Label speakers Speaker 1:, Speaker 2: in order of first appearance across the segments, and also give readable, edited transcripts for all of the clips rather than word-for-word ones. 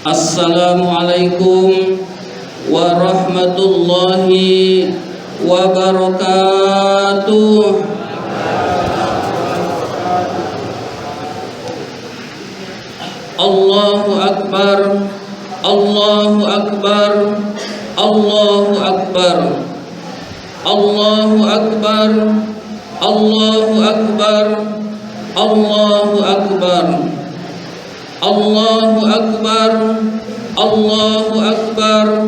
Speaker 1: Assalamualaikum warahmatullahi wabarakatuh. Allahu Akbar, Allahu Akbar, Allahu Akbar, Allahu Akbar, Allahu Akbar, Allahu Akbar, Allahu Akbar, Allahu Akbar,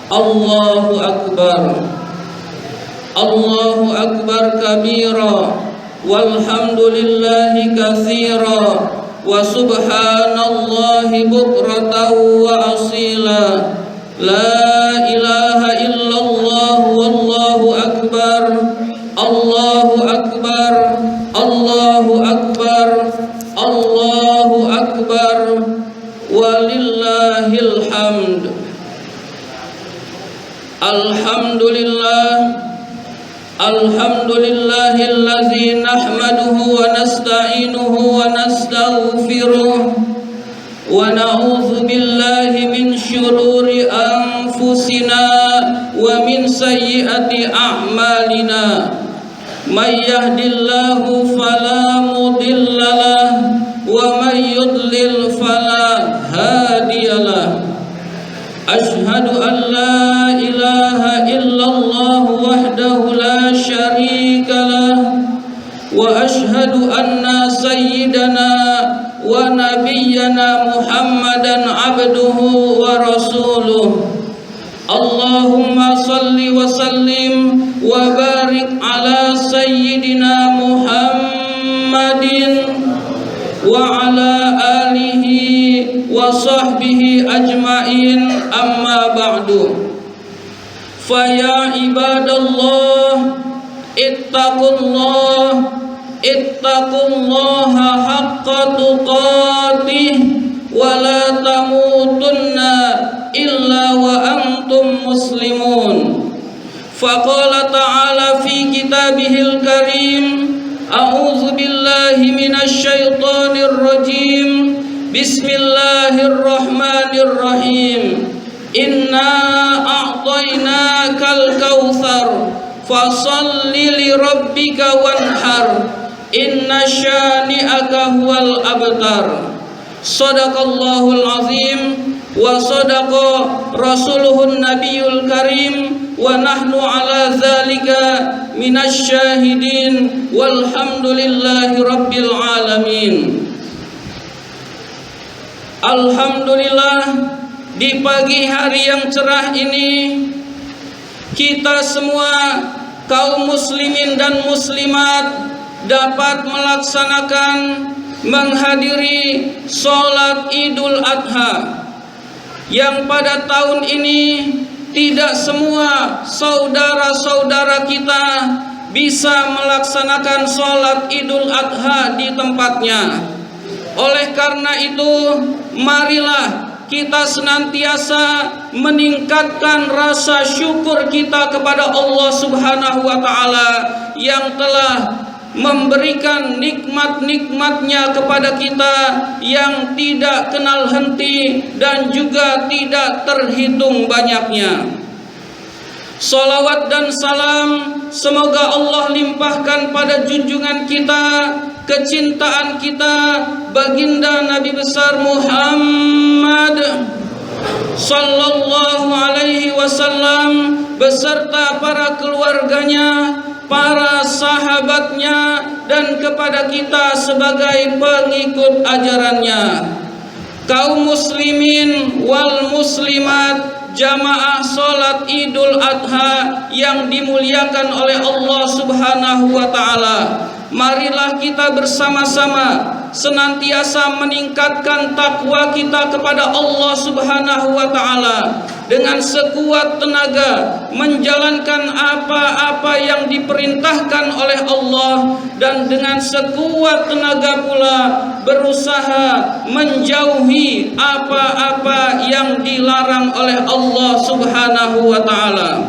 Speaker 1: Allahu Akbar, Allahu Akbar kabira, walhamdulillahi katsira, wa subhanallahi bukratan wa asila. La ilaha illallah wallahu akbar, Allahu akbar, Allahu akbar, Allahu akbar, walillahil hamd. Alhamdulillah, alhamdulillahillazi nahmaduhu wa nasta'inuhu wa nastaghfiruh wa na'udzu billahi min syururi anfusina wa min sayyiati a'malina. May yahdillahu fala mudhillalah wa may yudlil fala hadiyalah. Ashhadu an la ilaha illallah wahdahu la syarikalah wa ashhadu anna sayyidana wa nabiyyana Muhammadan abduhu wa rasuluh. Allahumma salli wa sallim wa barik ala sayyidina Muhammadin wa ala alihi wa sahbihi ajma'in, amma ba'du. Faya ibadallah ittaqullaha haqqa tuqatih wa la tamutunna illa wa antum muslimun. Faqala ta'ala fi kitabihil karim, a'udzu billahi minasy syaithanir rajim. Bismillahirrahmanirrahim. Inna a'tainakal kautsar fasholli li rabbika wanhar. Inna syani'aka huwal abtar. Shadaqallahul azim wa shadaqa rasuluhun nabiyul karim wa nahnu ala dzalika minasy syahidin walhamdulillahi rabbil alamin. Alhamdulillah, di pagi hari yang cerah ini kita semua kaum muslimin dan muslimat dapat melaksanakan menghadiri sholat Idul Adha, yang pada tahun ini tidak semua saudara-saudara kita bisa melaksanakan sholat Idul Adha di tempatnya. Oleh karena itu, marilah kita senantiasa meningkatkan rasa syukur kita kepada Allah Subhanahu wa Ta'ala yang telah memberikan nikmat-nikmatnya kepada kita yang tidak kenal henti dan juga tidak terhitung banyaknya. Salawat dan salam semoga Allah limpahkan pada junjungan kita, kecintaan kita, baginda Nabi besar Muhammad sallallahu alaihi wasallam beserta para keluarganya, para sahabatnya, dan kepada kita sebagai pengikut ajarannya. Kaum muslimin wal muslimat, jamaah salat Idul Adha yang dimuliakan oleh Allah Subhanahu wa Ta'ala, marilah kita bersama-sama senantiasa meningkatkan takwa kita kepada Allah Subhanahu wa Ta'ala dengan sekuat tenaga, menjalankan apa-apa yang diperintahkan oleh Allah, dan dengan sekuat tenaga pula berusaha menjauhi apa-apa yang dilarang oleh Allah Subhanahu wa Ta'ala.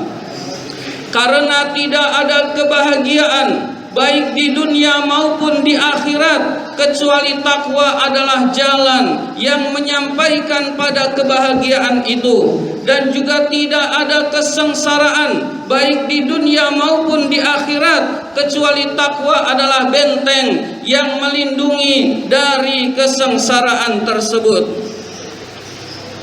Speaker 1: Karena tidak ada kebahagiaan baik di dunia maupun di akhirat kecuali takwa adalah jalan yang menyampaikan pada kebahagiaan itu, dan juga tidak ada kesengsaraan baik di dunia maupun di akhirat kecuali takwa adalah benteng yang melindungi dari kesengsaraan tersebut.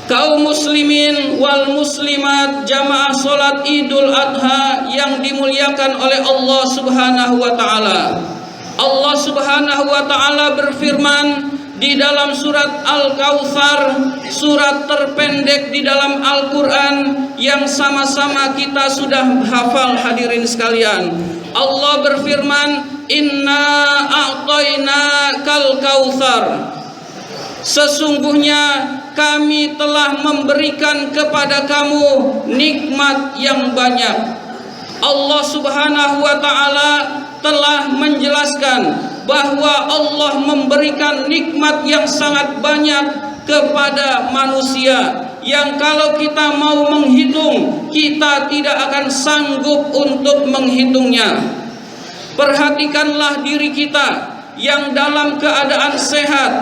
Speaker 1: Kaum muslimin wal muslimat jamaah salat Idul Adha yang dimuliakan oleh Allah Subhanahu wa taala. Allah Subhanahu wa taala berfirman di dalam surat Al-Kautsar, surat terpendek di dalam Al-Qur'an yang sama-sama kita sudah hafal hadirin sekalian. Allah berfirman, "Inna a'tainakal kautsar." Sesungguhnya kami telah memberikan kepada kamu nikmat yang banyak. Allah Subhanahu wa taala telah menjelaskan bahwa Allah memberikan nikmat yang sangat banyak kepada manusia, yang kalau kita mau menghitung, kita tidak akan sanggup untuk menghitungnya. Perhatikanlah diri kita yang dalam keadaan sehat.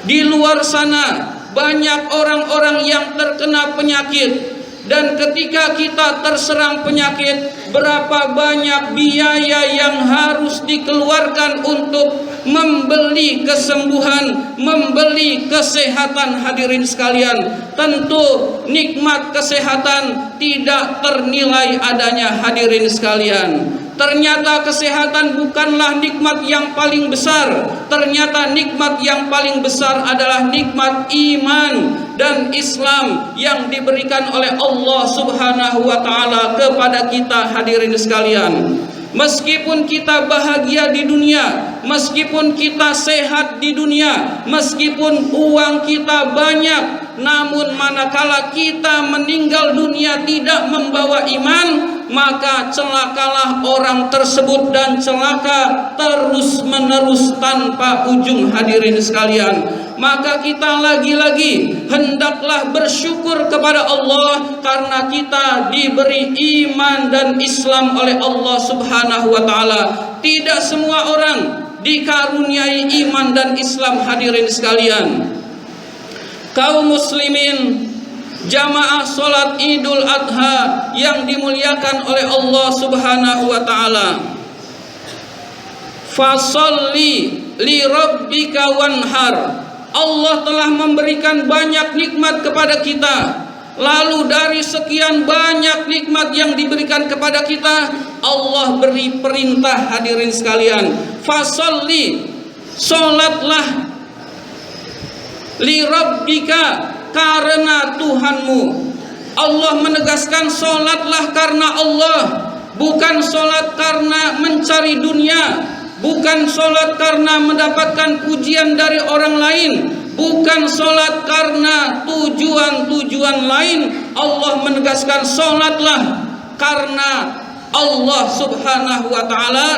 Speaker 1: Di luar sana banyak orang-orang yang terkena penyakit, dan ketika kita terserang penyakit, berapa banyak biaya yang harus dikeluarkan untuk membeli kesembuhan, membeli kesehatan hadirin sekalian. Tentu nikmat kesehatan tidak ternilai adanya hadirin sekalian. Ternyata kesehatan bukanlah nikmat yang paling besar. Ternyata nikmat yang paling besar adalah nikmat iman dan Islam yang diberikan oleh Allah Subhanahu wa taala kepada kita hadirin sekalian. Meskipun kita bahagia di dunia, meskipun kita sehat di dunia, meskipun uang kita banyak, namun manakala kita meninggal dunia tidak membawa iman, maka celakalah orang tersebut, dan celaka terus menerus tanpa ujung hadirin sekalian. Maka kita lagi-lagi hendaklah bersyukur kepada Allah karena kita diberi iman dan Islam oleh Allah Subhanahu wa taala. Tidak semua orang dikaruniai iman dan Islam hadirin sekalian. Kaum muslimin jamaah salat Idul Adha yang dimuliakan oleh Allah Subhanahu wa taala. Fasholli li rabbika wanhar. Allah telah memberikan banyak nikmat kepada kita. Lalu dari sekian banyak nikmat yang diberikan kepada kita, Allah beri perintah hadirin sekalian. Fasholli, salatlah, li rabbika, karena Tuhanmu. Allah menegaskan salatlah karena Allah, bukan salat karena mencari dunia, bukan salat karena mendapatkan pujian dari orang lain, bukan salat karena tujuan-tujuan lain. Allah menegaskan salatlah karena Allah Subhanahu wa taala,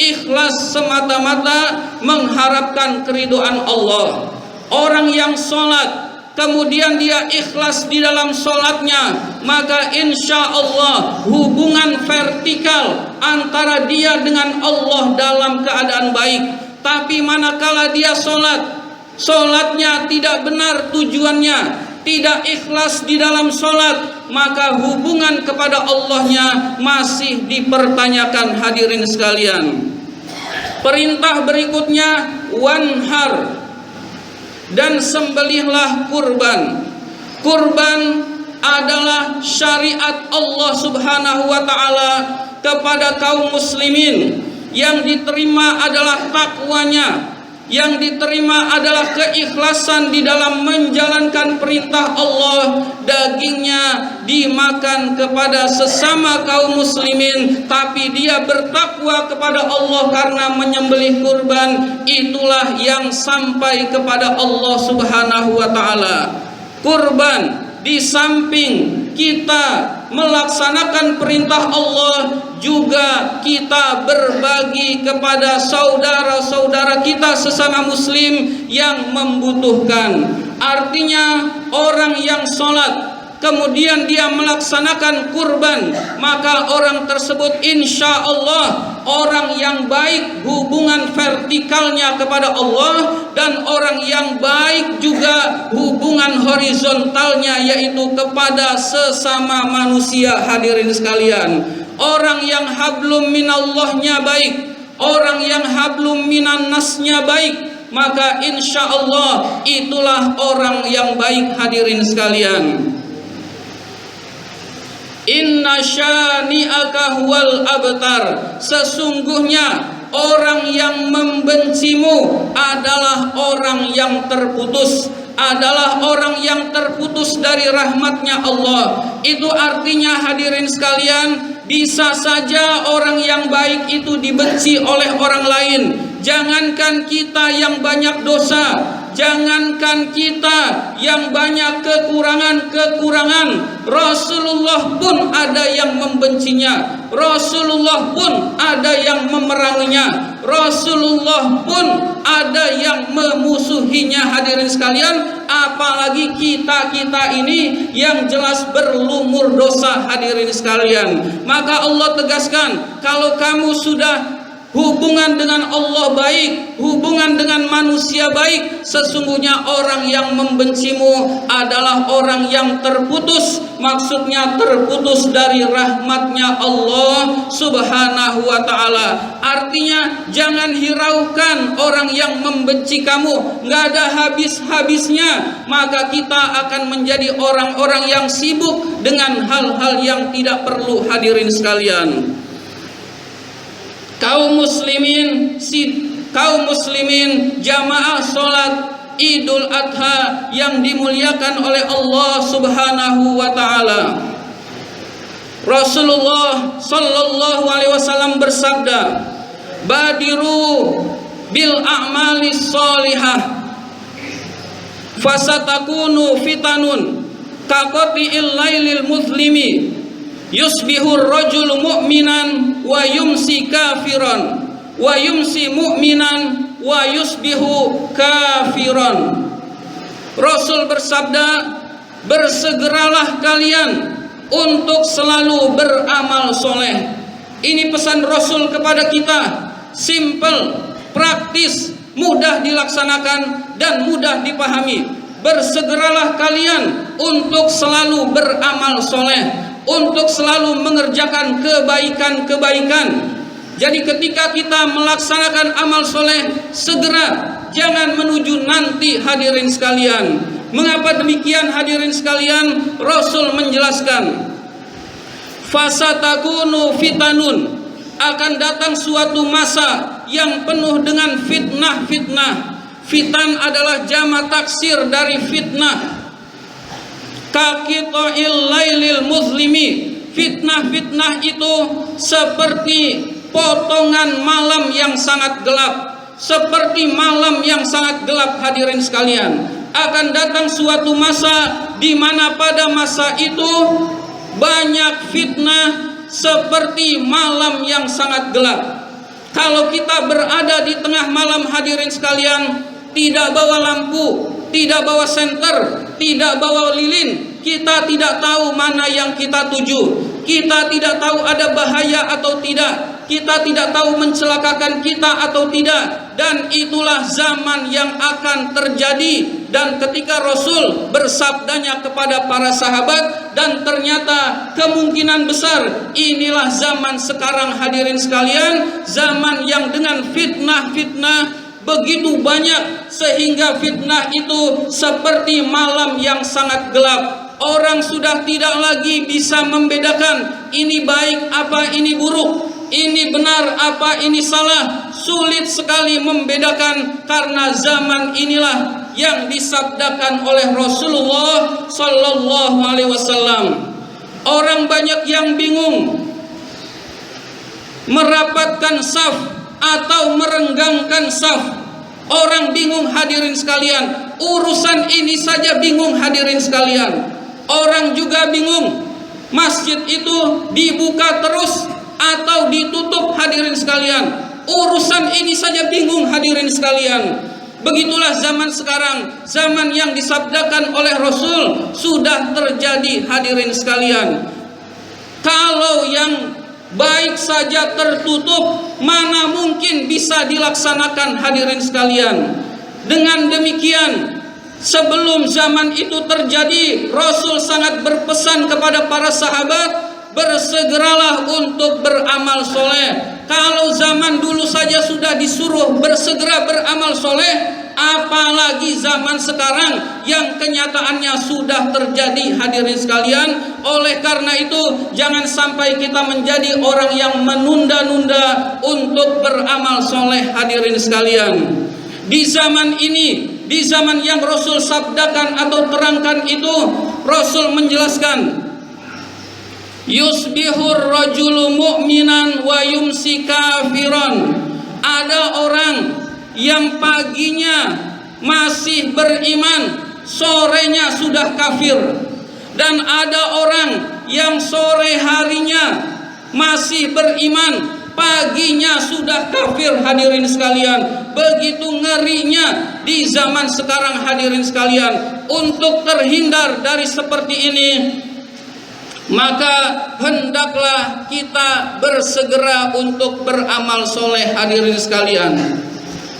Speaker 1: ikhlas semata-mata mengharapkan keridhaan Allah. Orang yang salat kemudian dia ikhlas di dalam sholatnya, maka insya Allah hubungan vertikal antara dia dengan Allah dalam keadaan baik. Tapi manakala dia sholatnya tidak benar tujuannya, tidak ikhlas di dalam sholat, maka hubungan kepada Allahnya masih dipertanyakan hadirin sekalian. Perintah berikutnya, wanhar, dan sembelihlah kurban. Kurban adalah syariat Allah Subhanahu wa taala kepada kaum muslimin. Yang diterima adalah takwanya, yang diterima adalah keikhlasan di dalam menjalankan perintah Allah. Dagingnya dimakan kepada sesama kaum muslimin, tapi dia bertakwa kepada Allah karena menyembelih kurban. Itulah yang sampai kepada Allah Subhanahu wa taala. Kurban, di samping kita melaksanakan perintah Allah, juga kita berbagi kepada saudara-saudara kita sesama muslim yang membutuhkan. Artinya orang yang sholat kemudian dia melaksanakan kurban, maka orang tersebut insya Allah orang yang baik hubungan vertikalnya kepada Allah, dan orang yang baik juga hubungan horizontalnya, yaitu kepada sesama manusia. Hadirin sekalian, orang yang hablum minallahnya baik, orang yang hablum minan nasnya baik, maka insya Allah itulah orang yang baik. Hadirin sekalian, inna syani'aka huwal abtar, sesungguhnya orang yang membencimu adalah orang yang terputus, adalah orang yang terputus dari rahmatnya Allah. Itu artinya hadirin sekalian, bisa saja orang yang baik itu dibenci oleh orang lain. Jangankan kita yang banyak dosa, jangankan kita yang banyak kekurangan-kekurangan, Rasulullah pun ada yang membencinya, Rasulullah pun ada yang memeranginya, Rasulullah pun ada yang memusuhinya. Hadirin sekalian, apalagi kita ini yang jelas berlumur dosa. Hadirin sekalian, maka Allah tegaskan, kalau kamu sudah hubungan dengan Allah baik, hubungan dengan manusia baik, sesungguhnya orang yang membencimu adalah orang yang terputus, maksudnya terputus dari rahmatnya Allah subhanahu wa ta'ala. Artinya jangan hiraukan orang yang membenci kamu, nggak ada habis-habisnya, maka kita akan menjadi orang-orang yang sibuk dengan hal-hal yang tidak perlu. Hadirin sekalian, kaum muslimin jamaah salat Idul Adha yang dimuliakan oleh Allah subhanahu wa ta'ala, Rasulullah sallallahu alaihi wasallam bersabda, badiru bil a'malis sholihah fasatakunu fitanun kaqati'il lailil muslimi yusbihur rajulu mu'minan wa yumsi kafiran wa yumsi mu'minan wa yusbihu kafiran. Rasul bersabda, bersegeralah kalian untuk selalu beramal soleh. Ini pesan Rasul kepada kita, simple, praktis, mudah dilaksanakan dan mudah dipahami. Bersegeralah kalian untuk selalu beramal soleh, untuk selalu mengerjakan kebaikan-kebaikan. Jadi ketika kita melaksanakan amal soleh, segera, jangan menuju nanti. Hadirin sekalian, mengapa demikian? Hadirin sekalian, Rasul menjelaskan, fasatakunu fitanun, akan datang suatu masa yang penuh dengan fitnah-fitnah. Fitan adalah jama taksir dari fitnah. Kaqita'il lailil muslimi, fitnah-fitnah itu seperti potongan malam yang sangat gelap, seperti malam yang sangat gelap. Hadirin sekalian, akan datang suatu masa di mana pada masa itu banyak fitnah seperti malam yang sangat gelap. Kalau kita berada di tengah malam, hadirin sekalian, tidak bawa lampu, tidak bawa senter, tidak bawa lilin, kita tidak tahu mana yang kita tuju, kita tidak tahu ada bahaya atau tidak, kita tidak tahu mencelakakan kita atau tidak. Dan itulah zaman yang akan terjadi. Dan ketika Rasul bersabdanya kepada para sahabat, dan ternyata kemungkinan besar inilah zaman sekarang. Hadirin sekalian, zaman yang dengan fitnah-fitnah begitu banyak, sehingga fitnah itu seperti malam yang sangat gelap. Orang sudah tidak lagi bisa membedakan ini baik apa ini buruk, ini benar apa ini salah. Sulit sekali membedakan, karena zaman inilah yang disabdakan oleh Rasulullah sallallahu alaihi wasallam. Orang banyak yang bingung merapatkan saf atau merenggangkan saf. Orang bingung, hadirin sekalian, urusan ini saja bingung. Hadirin sekalian, orang juga bingung, masjid itu dibuka terus atau ditutup. Hadirin sekalian, urusan ini saja bingung. Hadirin sekalian, begitulah zaman sekarang, zaman yang disabdakan oleh Rasul, sudah terjadi hadirin sekalian. Kalau yang baik saja tertutup, mana mungkin bisa dilaksanakan hadirin sekalian. Dengan demikian, sebelum zaman itu terjadi, Rasul sangat berpesan kepada para sahabat, bersegeralah untuk beramal soleh. Kalau zaman dulu saja sudah disuruh bersegera beramal soleh, apalagi zaman sekarang yang kenyataannya sudah terjadi hadirin sekalian. Oleh karena itu, jangan sampai kita menjadi orang yang menunda-nunda untuk beramal soleh hadirin sekalian. Di zaman ini, di zaman yang Rasul sabdakan atau terangkan itu, Rasul menjelaskan, yusbihur rajulu mu'minan wa yumsi kafiran. Ada orang yang paginya masih beriman, sorenya sudah kafir. Dan ada orang yang sore harinya masih beriman, paginya sudah kafir hadirin sekalian. Begitu ngerinya di zaman sekarang hadirin sekalian. Untuk terhindar dari seperti ini, maka hendaklah kita bersegera untuk beramal soleh hadirin sekalian.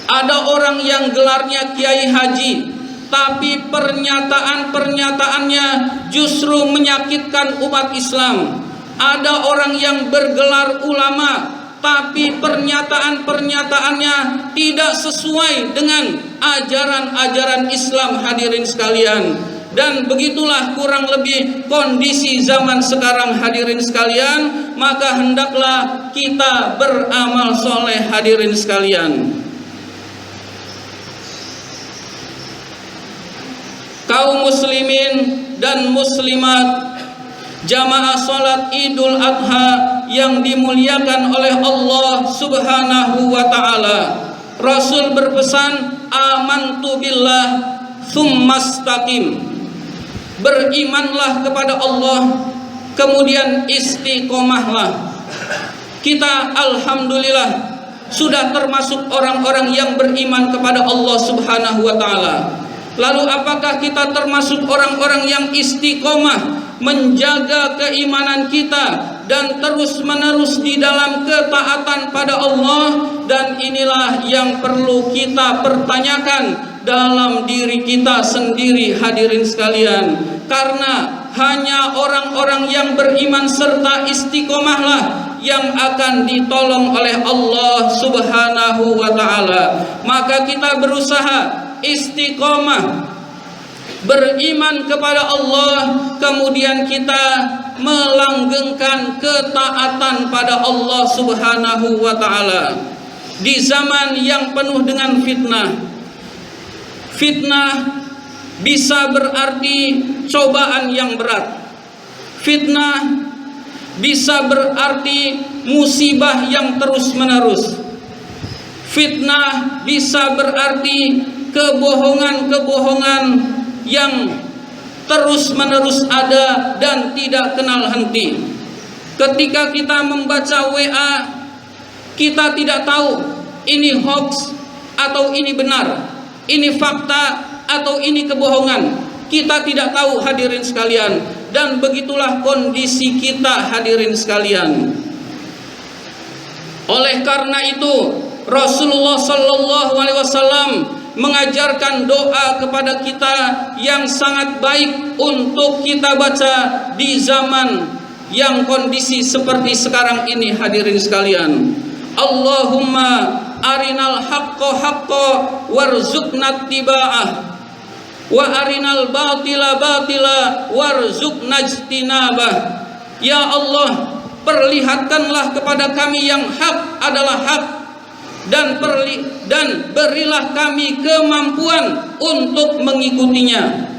Speaker 1: Ada orang yang gelarnya kiai haji, tapi pernyataan-pernyataannya justru menyakitkan umat Islam. Ada orang yang bergelar ulama, tapi pernyataan-pernyataannya tidak sesuai dengan ajaran-ajaran Islam hadirin sekalian. Dan begitulah kurang lebih kondisi zaman sekarang hadirin sekalian. Maka hendaklah kita beramal soleh hadirin sekalian. Kaum muslimin dan muslimat, jamaah salat Idul Adha yang dimuliakan oleh Allah Subhanahu wa taala. Rasul berpesan, amantu billah tsumastaqim. Berimanlah kepada Allah, kemudian istiqomahlah. Kita alhamdulillah sudah termasuk orang-orang yang beriman kepada Allah Subhanahu wa taala. Lalu apakah kita termasuk orang-orang yang istiqomah menjaga keimanan kita dan terus-menerus di dalam ketaatan pada Allah? Dan inilah yang perlu kita pertanyakan dalam diri kita sendiri hadirin sekalian. Karena hanya orang-orang yang beriman serta istiqomahlah yang akan ditolong oleh Allah Subhanahu wa taala. Maka kita berusaha istiqomah, beriman kepada Allah, kemudian kita melanggengkan ketaatan pada Allah Subhanahu wa taala. Di zaman yang penuh dengan fitnah, fitnah bisa berarti cobaan yang berat. Fitnah bisa berarti musibah yang terus-menerus. Fitnah bisa berarti kebohongan-kebohongan yang terus-menerus ada dan tidak kenal henti. Ketika kita membaca WA, kita tidak tahu ini hoax atau ini benar, ini fakta atau ini kebohongan. Kita tidak tahu hadirin sekalian. Dan begitulah kondisi kita hadirin sekalian. Oleh karena itu, Rasulullah sallallahu alaihi wasallam mengajarkan doa kepada kita yang sangat baik untuk kita baca di zaman yang kondisi seperti sekarang ini hadirin sekalian. Allahumma arinal haqqa haqqa warzuqna ittiba'ah wa arinal batila batila warzuqna ijtinabah. Ya Allah, perlihatkanlah kepada kami yang hak adalah hak, dan berilah kami kemampuan untuk mengikutinya,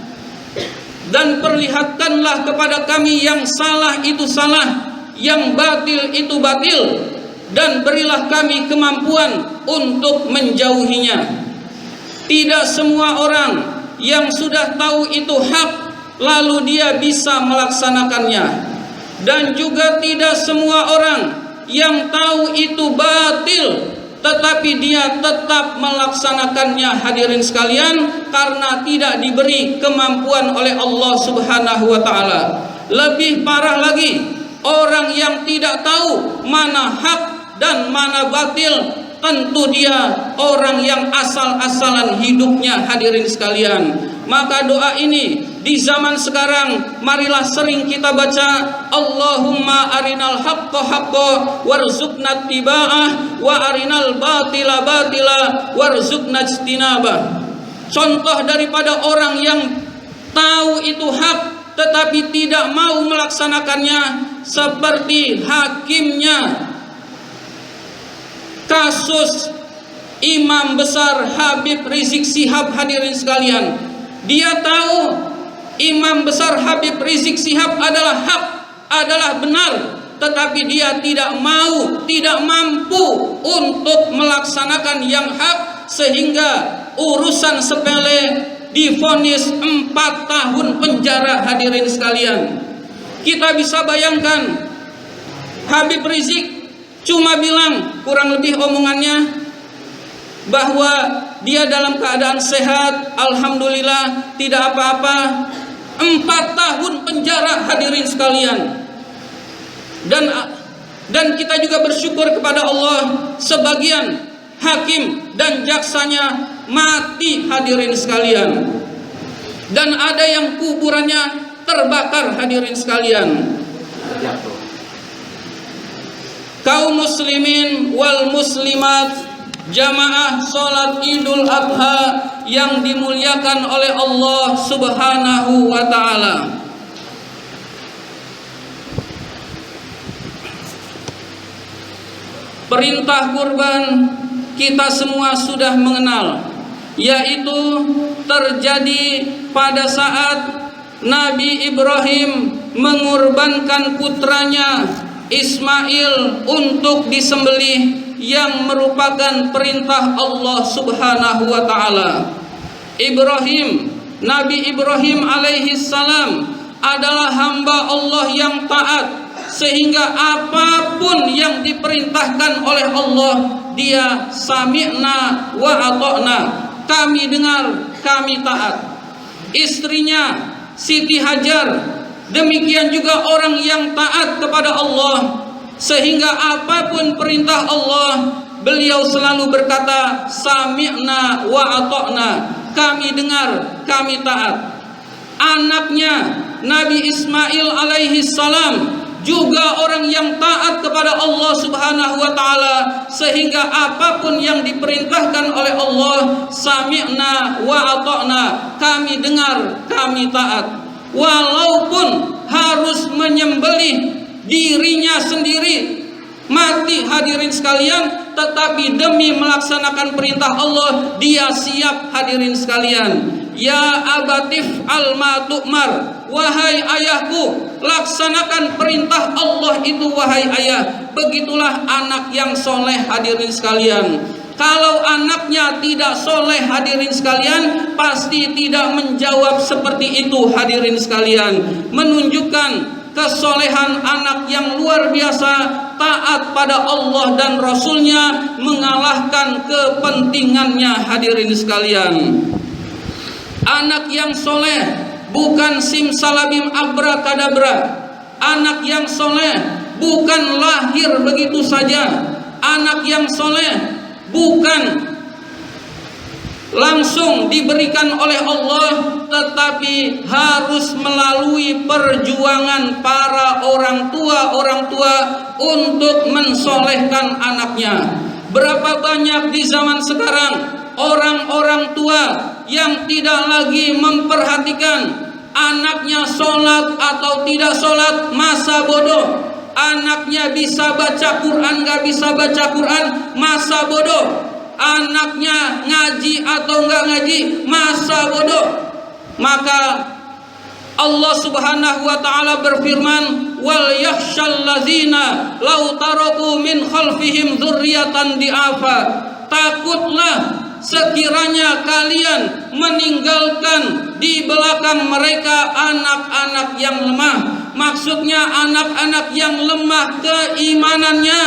Speaker 1: dan perlihatkanlah kepada kami yang salah itu salah, yang batil itu batil, dan berilah kami kemampuan untuk menjauhinya. Tidak semua orang yang sudah tahu itu hak lalu dia bisa melaksanakannya, dan juga tidak semua orang yang tahu itu batil tetapi dia tetap melaksanakannya, hadirin sekalian, karena tidak diberi kemampuan oleh Allah Subhanahu wa taala. Lebih parah lagi, orang yang tidak tahu mana hak dan mana batil, tentu dia orang yang asal-asalan hidupnya, hadirin sekalian. Maka doa ini di zaman sekarang marilah sering kita baca, Allahumma arinal haqqa haqqa warzuqna ittiba'ah wa arinal batila batila warzuqna ijtinabah. Contoh daripada orang yang tahu itu hak tetapi tidak mau melaksanakannya seperti hakimnya kasus Imam besar Habib Rizik Syihab, hadirin sekalian. Dia tahu Imam besar Habib Rizik Syihab adalah hak, adalah benar, tetapi dia tidak mau, tidak mampu untuk melaksanakan yang hak, sehingga urusan sepele divonis 4 tahun penjara, hadirin sekalian. Kita bisa bayangkan, Habib Rizik cuma bilang, kurang lebih omongannya, bahwa dia dalam keadaan sehat, alhamdulillah, tidak apa-apa. 4 tahun penjara, hadirin sekalian. Dan kita juga bersyukur kepada Allah, sebagian hakim dan jaksanya mati, hadirin sekalian. Dan ada yang kuburannya terbakar, hadirin sekalian. Kaum muslimin wal muslimat, jamaah salat Idul Adha yang dimuliakan oleh Allah Subhanahu wa taala. Perintah kurban kita semua sudah mengenal, yaitu terjadi pada saat Nabi Ibrahim mengorbankan putranya Ismail untuk disembelih, yang merupakan perintah Allah Subhanahu wa taala. Nabi Ibrahim alaihi salam adalah hamba Allah yang taat, sehingga apapun yang diperintahkan oleh Allah, dia sami'na wa ata'na, kami dengar, kami taat. Istrinya Siti Hajar demikian juga orang yang taat kepada Allah, sehingga apapun perintah Allah, beliau selalu berkata sami'na wa ata'na, kami dengar, kami taat. Anaknya Nabi Ismail alaihi salam juga orang yang taat kepada Allah Subhanahu wa taala, sehingga apapun yang diperintahkan oleh Allah, sami'na wa ata'na, kami dengar, kami taat. Walaupun harus menyembelih dirinya sendiri mati, hadirin sekalian, tetapi demi melaksanakan perintah Allah, dia siap, hadirin sekalian. Ya abatif al-ma tu'mar, wahai ayahku, laksanakan perintah Allah itu, wahai ayah. Begitulah anak yang soleh, hadirin sekalian. Kalau anaknya tidak soleh, hadirin sekalian, pasti tidak menjawab seperti itu, hadirin sekalian. Menunjukkan kesolehan anak yang luar biasa, taat pada Allah dan Rasulnya, mengalahkan kepentingannya, hadirin sekalian. Anak yang soleh bukan simsalabim abrakadabra. Anak yang soleh bukan lahir begitu saja. Anak yang soleh bukan langsung diberikan oleh Allah, tetapi harus melalui perjuangan para orang tua untuk mensolehkan anaknya. Berapa banyak di zaman sekarang orang-orang tua yang tidak lagi memperhatikan anaknya sholat atau tidak sholat, masa bodoh. Anaknya bisa baca Quran, gak bisa baca Quran, masa bodoh. Anaknya ngaji atau enggak ngaji, masa bodoh. Maka Allah Subhanahu wa taala berfirman, wal yakhshal ladzina law taraku min khalfihim dzurriyyatan di'afa. Takutlah sekiranya kalian meninggalkan di belakang mereka anak-anak yang lemah. Maksudnya anak-anak yang lemah keimanannya,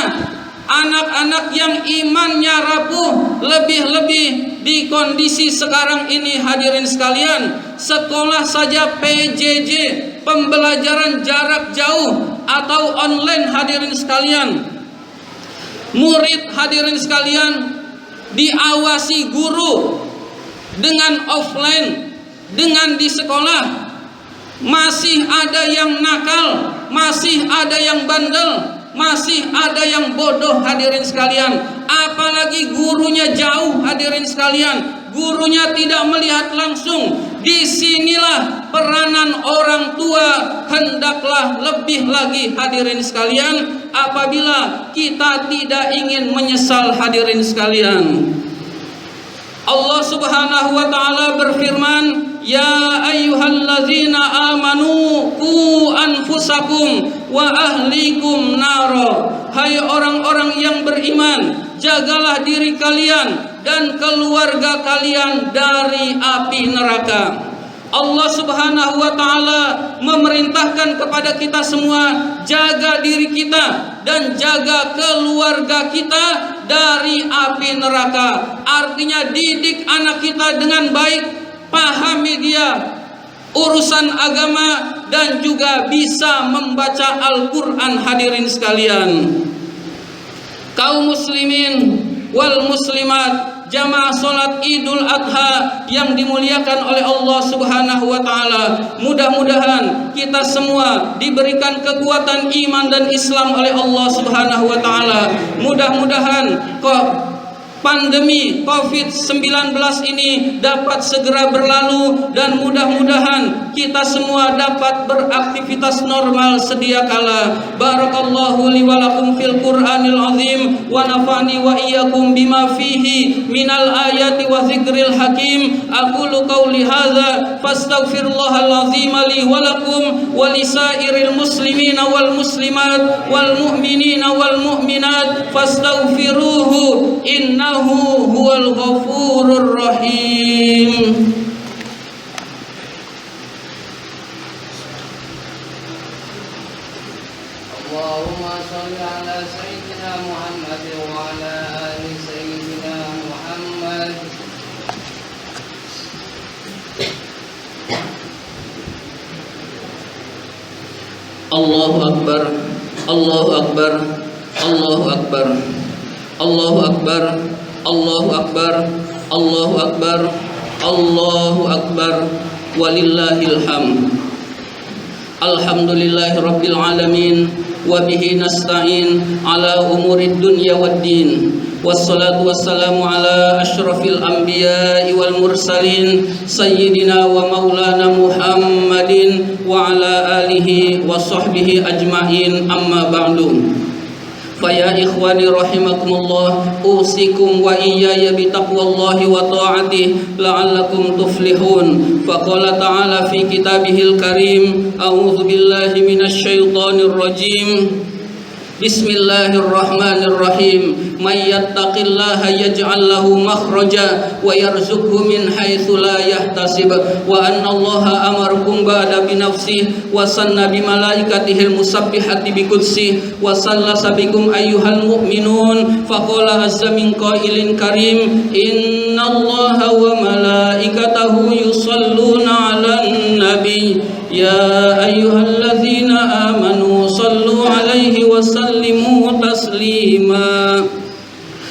Speaker 1: Anak-anak yang imannya rapuh, lebih-lebih di kondisi sekarang ini hadirin sekalian, sekolah saja PJJ, pembelajaran jarak jauh atau online hadirin sekalian. Murid hadirin sekalian diawasi guru dengan offline, dengan di sekolah. Masih ada yang nakal, masih ada yang bandel, masih ada yang bodoh hadirin sekalian. Apalagi gurunya jauh hadirin sekalian, gurunya tidak melihat langsung. Disinilah peranan orang tua hendaklah lebih lagi hadirin sekalian, apabila kita tidak ingin menyesal hadirin sekalian. Allah Subhanahu wa taala berfirman, "Ya ayyuhallazina amanu qu anfusakum wa ahlikum naro." Hai orang-orang yang beriman, jagalah diri kalian dan keluarga kalian dari api neraka. Allah Subhanahu wa taala memerintahkan kepada kita semua, jaga diri kita dan jaga keluarga kita dari api neraka. Artinya didik anak kita dengan baik, pahami dia urusan agama dan juga bisa membaca Al-Qur'an hadirin sekalian. Kaum muslimin wal muslimat, jamaah salat Idul Adha yang dimuliakan oleh Allah Subhanahu wa taala, mudah-mudahan kita semua diberikan kekuatan iman dan Islam oleh Allah Subhanahu wa taala. Mudah-mudahan pandemi COVID-19 ini dapat segera berlalu dan mudah-mudahan kita semua dapat beraktivitas normal sedia kala. Barakallahu li wa lakum fil Qur'anil azim wa nafa'ni wa iyyakum bima fihi minal ayati wa dzikril hakim. Aqulu qawli hadza fastaghfirullahal azim li wa lakum wa lisairil muslimina wal muslimat wal mu'minina wal mu'minat fastaghfiruhu innahu huwal ghafurur rahim.
Speaker 2: Allahumma shalli ala sayyidina Muhammad wa ala ali sayyidina Muhammad.
Speaker 1: Allahu akbar, Allahu akbar, Allahu akbar, Allahu akbar, Allahu akbar, Allahu akbar, Allahu akbar, walillahil hamd. Alhamdulillahi rabbil alamin, wa bihi nasta'in ala umurid dunya waddin. Wassalatu wassalamu ala asyrafil anbiya'i wal mursalin sayyidina wa maulana Muhammadin wa ala alihi wa sahbihi ajma'in, amma ba'du. Faya ikhwani rahimakumullah, usikum wa iyaya bitaqwallahi wa ta'atih la'allakum tuflihun. Faqala ta'ala fi kitabihil karim, a'udzu billahi minasy syaithanir rajim. Bismillahirrahmanirrahim. May yattaqillaha yaj'al lahu makhraja wa yarzuqhu min haitsu la yahtasib. Wa anna Allaha amarakum ba'da bi nafsihi wa sanna bi malaikatihil musabbihati bi qudsihi wa sallasa bikum ayyuhal mu'minun. Faqala azza min qailin karim, innallaha wa malaikatahu yusalluna 'alan nabi ya ayyuhalladzina amanu sallu 'alaihi wa sallimu taslima.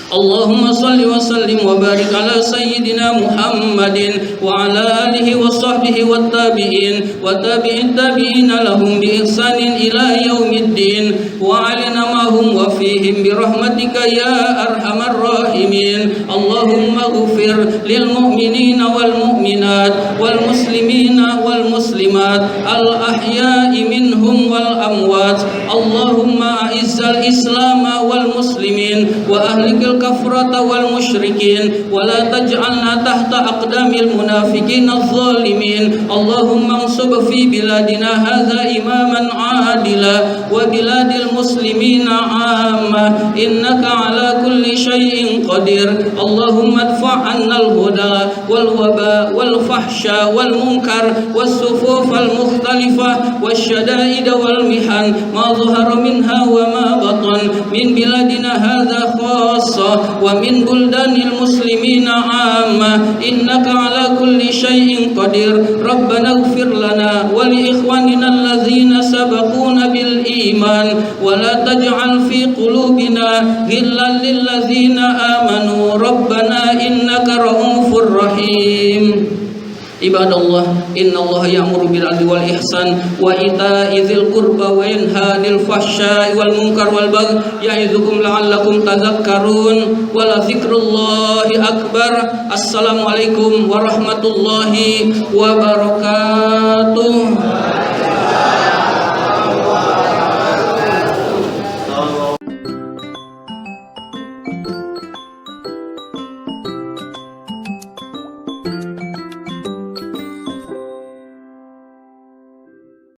Speaker 1: Allahumma salli wa sallim wa barik ala sayyidina Muhammadin wa ala alihi wa sahbihi wa tabi'in wa tabi'in tabi'ina lahum bi ihsanin ila yaumiddin wa alina mahum wa fihim bi rahmatika ya arhamar rahimin. Allahumma ghfir lil mu'minina wal mu'minat wal muslimina wal muslimat al ahya'i minhum wal amwat. Allahumma a'izzal islam wal muslimin wa ahlikil kafrata wal musyrikin wa la taj'alna tahta aqdamil munafiqin adh-dhalimin. Allahumma ansub fi biladina hadza imaman adila wa biladil muslimina amma innaka ala kulli syai'in qadir. Allahumma adfa' 'anna al-huda wal waba wal fahsya wal munkar was sufuf al mukhtalifa wasyada'id wal mihan ma ظهر منها وما بطن من بلادنا هذا خاصة ومن بلدان المسلمين عامة إنك على كل شيء قدير ربنا اغفر لنا ولإخواننا الذين سبقونا بالإيمان ولا تجعل في قلوبنا غلا للذين آمنوا ربنا إنك رؤوف رحيم عباد الله إن الله يأمر بالعدل والإحسان وإيتاء ذي القربى وينهى عن الفحشاء والمنكر والبغي يعظكم لعلكم تذكرون ولذكر الله أكبر السلام عليكم ورحمة الله وبركاته.